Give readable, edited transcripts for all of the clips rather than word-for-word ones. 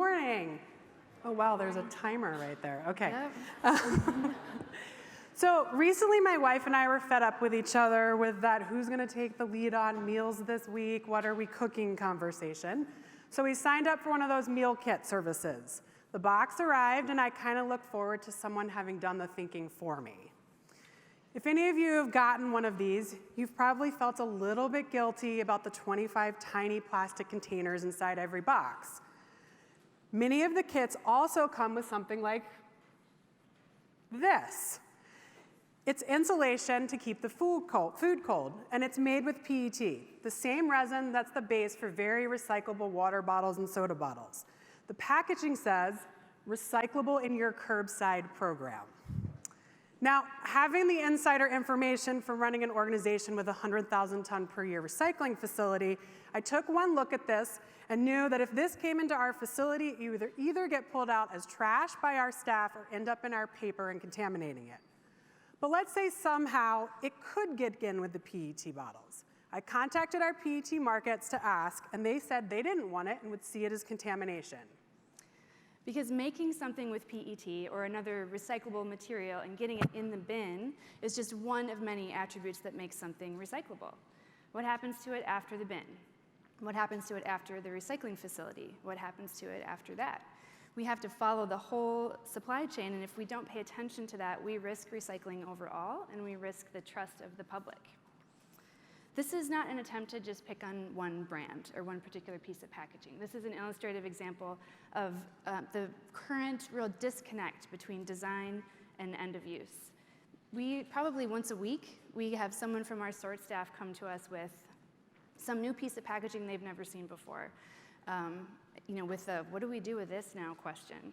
morning. Oh, wow, there's a timer right there. Okay. Yep. So recently my wife and I were fed up with each other with that who's going to take the lead on meals this week, what are we cooking conversation. So we signed up for one of those meal kit services. The box arrived and I kind of looked forward to someone having done the thinking for me. If any of you have gotten one of these, you've probably felt a little bit guilty about the 25 tiny plastic containers inside every box. Many of the kits also come with something like this. It's insulation to keep the food cold, and it's made with PET, the same resin that's the base for very recyclable water bottles and soda bottles. The packaging says, recyclable in your curbside program. Now, having the insider information from running an organization with a 100,000 ton per year recycling facility, I took one look at this and knew that if this came into our facility, you would either get pulled out as trash by our staff or end up in our paper and contaminating it. But let's say somehow it could get in with the PET bottles. I contacted our PET markets to ask, and they said they didn't want it and would see it as contamination. Because making something with PET or another recyclable material and getting it in the bin is just one of many attributes that make something recyclable. What happens to it after the bin? What happens to it after the recycling facility? What happens to it after that? We have to follow the whole supply chain, and if we don't pay attention to that, we risk recycling overall, and we risk the trust of the public. This is not an attempt to just pick on one brand or one particular piece of packaging. This is an illustrative example of the current real disconnect between design and end of use. We probably once a week, we have someone from our sort staff come to us with some new piece of packaging they've never seen before. With a what do we do with this now question.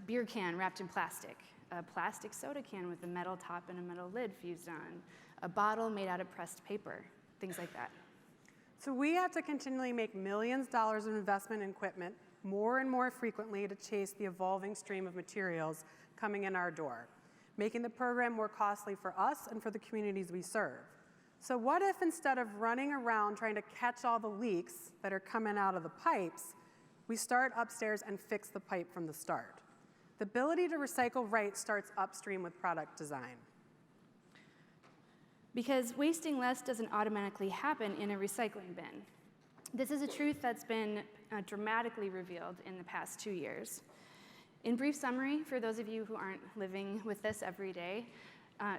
Beer can wrapped in plastic. A plastic soda can with a metal top and a metal lid fused on. A bottle made out of pressed paper, things like that. So we have to continually make millions of dollars of investment in equipment more and more frequently to chase the evolving stream of materials coming in our door, making the program more costly for us and for the communities we serve. So what if instead of running around trying to catch all the leaks that are coming out of the pipes, we start upstairs and fix the pipe from the start? The ability to recycle right starts upstream with product design. Because wasting less doesn't automatically happen in a recycling bin. This is a truth that's been dramatically revealed in the past 2 years. In brief summary, for those of you who aren't living with this every day,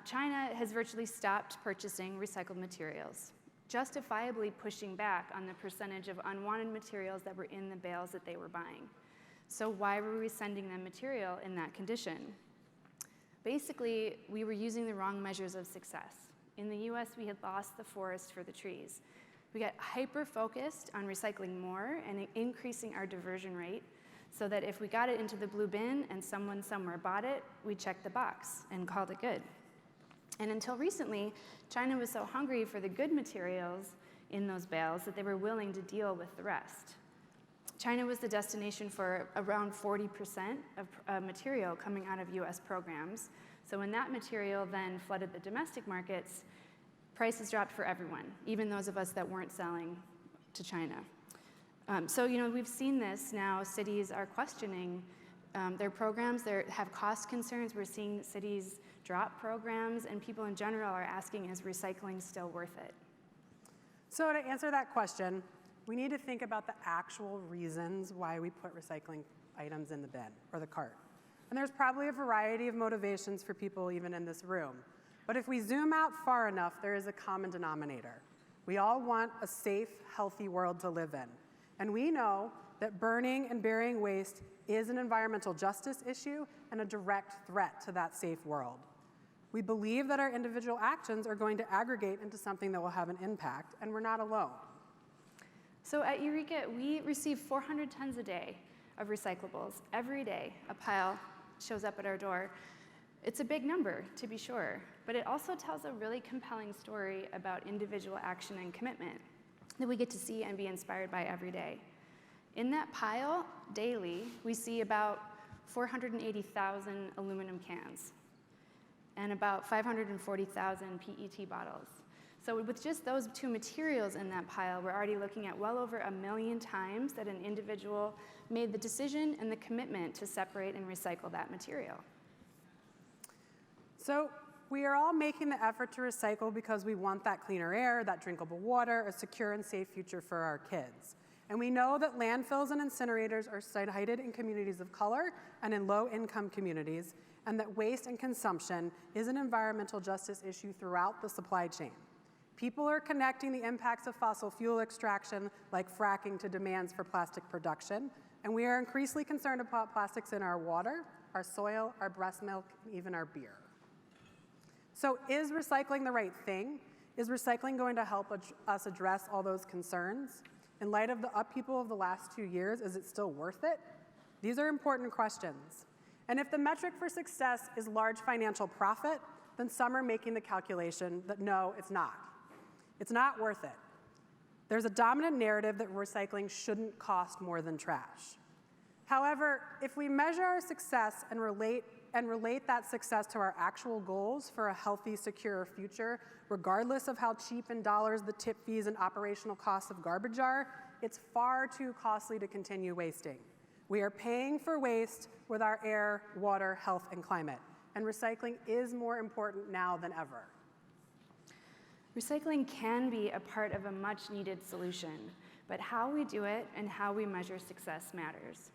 China has virtually stopped purchasing recycled materials, justifiably pushing back on the percentage of unwanted materials that were in the bales that they were buying. So why were we sending them material in that condition? Basically, we were using the wrong measures of success. In the US, we had lost the forest for the trees. We got hyper-focused on recycling more and increasing our diversion rate so that if we got it into the blue bin and someone somewhere bought it, we checked the box and called it good. And until recently, China was so hungry for the good materials in those bales that they were willing to deal with the rest. China was the destination for around 40% of material coming out of US programs. So when that material then flooded the domestic markets, prices dropped for everyone, even those of us that weren't selling to China. We've seen this now. Cities are questioning their programs. They have cost concerns. We're seeing cities drop programs, and people in general are asking, is recycling still worth it? So to answer that question, we need to think about the actual reasons why we put recycling items in the bin or the cart. And there's probably a variety of motivations for people even in this room. But if we zoom out far enough, there is a common denominator. We all want a safe, healthy world to live in. And we know that burning and burying waste is an environmental justice issue and a direct threat to that safe world. We believe that our individual actions are going to aggregate into something that will have an impact, and we're not alone. So at Eureka, we receive 400 tons a day of recyclables. Every day, a pile shows up at our door. It's a big number, to be sure, but it also tells a really compelling story about individual action and commitment that we get to see and be inspired by every day. In that pile, daily, we see about 480,000 aluminum cans and about 540,000 PET bottles. So with just those two materials in that pile, we're already looking at well over 1 million times that an individual made the decision and the commitment to separate and recycle that material. So we are all making the effort to recycle because we want that cleaner air, that drinkable water, a secure and safe future for our kids. And we know that landfills and incinerators are sited in communities of color and in low-income communities, and that waste and consumption is an environmental justice issue throughout the supply chain. People are connecting the impacts of fossil fuel extraction, like fracking, to demands for plastic production, and we are increasingly concerned about plastics in our water, our soil, our breast milk, and even our beer. So is recycling the right thing? Is recycling going to help us address all those concerns? In light of the upheaval of the last 2 years, is it still worth it? These are important questions. And if the metric for success is large financial profit, then some are making the calculation that no, it's not. It's not worth it. There's a dominant narrative that recycling shouldn't cost more than trash. However, if we measure our success and relate that success to our actual goals for a healthy, secure future, regardless of how cheap in dollars the tip fees and operational costs of garbage are, it's far too costly to continue wasting. We are paying for waste with our air, water, health, and climate, and recycling is more important now than ever. Recycling can be a part of a much-needed solution, but how we do it and how we measure success matters.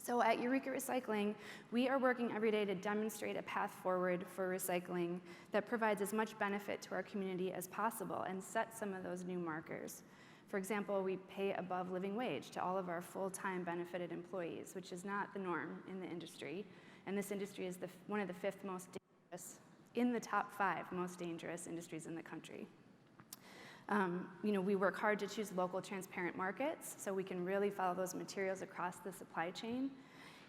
So at Eureka Recycling, we are working every day to demonstrate a path forward for recycling that provides as much benefit to our community as possible and set some of those new markers. For example, we pay above living wage to all of our full-time benefited employees, which is not the norm in the industry. And this industry is one of the 5th most dangerous, in the top 5 most dangerous industries in the country. We work hard to choose local transparent markets so we can really follow those materials across the supply chain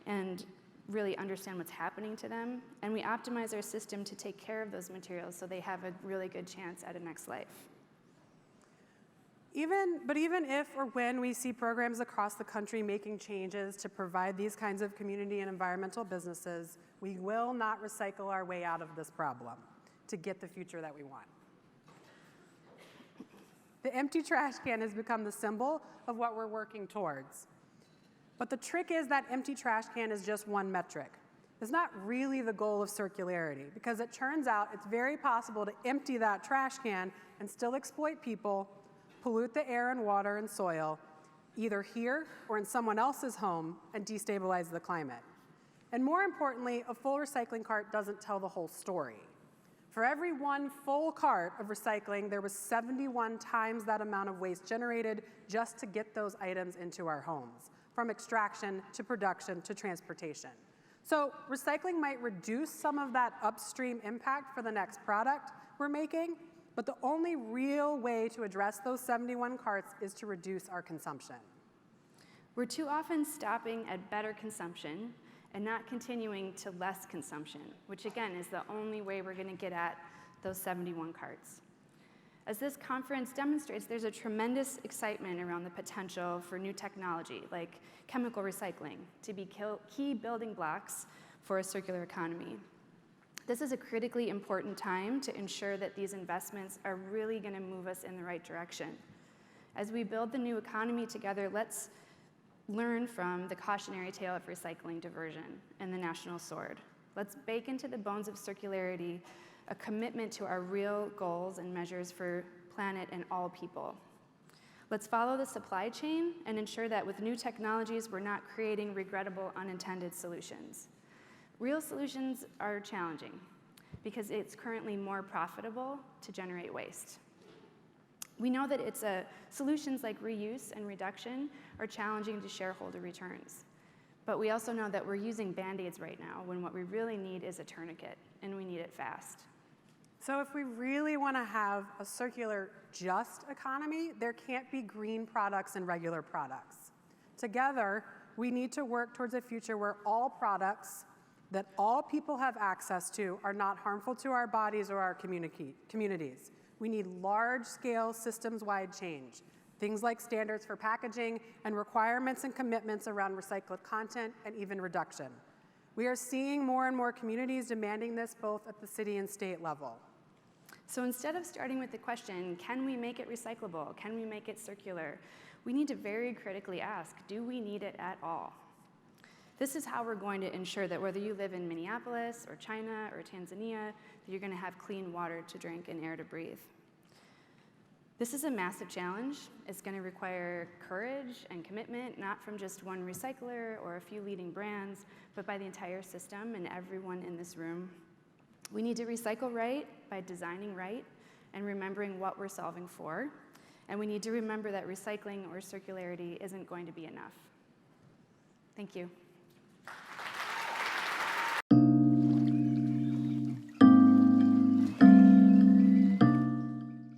and really understand what's happening to them. And we optimize our system to take care of those materials so they have a really good chance at a next life. But even if or when we see programs across the country making changes to provide these kinds of community and environmental businesses, we will not recycle our way out of this problem to get the future that we want. The empty trash can has become the symbol of what we're working towards. But the trick is that empty trash can is just one metric. It's not really the goal of circularity, because it turns out it's very possible to empty that trash can and still exploit people, pollute the air and water and soil, either here or in someone else's home, and destabilize the climate. And more importantly, a full recycling cart doesn't tell the whole story. For every one full cart of recycling, there was 71 times that amount of waste generated just to get those items into our homes, from extraction to production to transportation. So recycling might reduce some of that upstream impact for the next product we're making, but the only real way to address those 71 carts is to reduce our consumption. We're too often stopping at better consumption and not continuing to less consumption, which again is the only way we're going to get at those 71 carts. As this conference demonstrates, there's a tremendous excitement around the potential for new technology, like chemical recycling, to be key building blocks for a circular economy. This is a critically important time to ensure that these investments are really going to move us in the right direction. As we build the new economy together, let's learn from the cautionary tale of recycling diversion and the national sword. Let's bake into the bones of circularity a commitment to our real goals and measures for planet and all people. Let's follow the supply chain and ensure that with new technologies, we're not creating regrettable, unintended solutions. Real solutions are challenging because it's currently more profitable to generate waste. We know that solutions like reuse and reduction are challenging to shareholder returns. But we also know that we're using Band-Aids right now when what we really need is a tourniquet, and we need it fast. So if we really want to have a circular, just economy, there can't be green products and regular products. Together, we need to work towards a future where all products that all people have access to are not harmful to our bodies or our communities. We need large-scale, systems-wide change, things like standards for packaging and requirements and commitments around recycled content and even reduction. We are seeing more and more communities demanding this both at the city and state level. So instead of starting with the question, can we make it recyclable? Can we make it circular? We need to very critically ask, do we need it at all? This is how we're going to ensure that whether you live in Minneapolis or China or Tanzania, that you're going to have clean water to drink and air to breathe. This is a massive challenge. It's going to require courage and commitment, not from just one recycler or a few leading brands, but by the entire system and everyone in this room. We need to recycle right by designing right and remembering what we're solving for. And we need to remember that recycling or circularity isn't going to be enough. Thank you.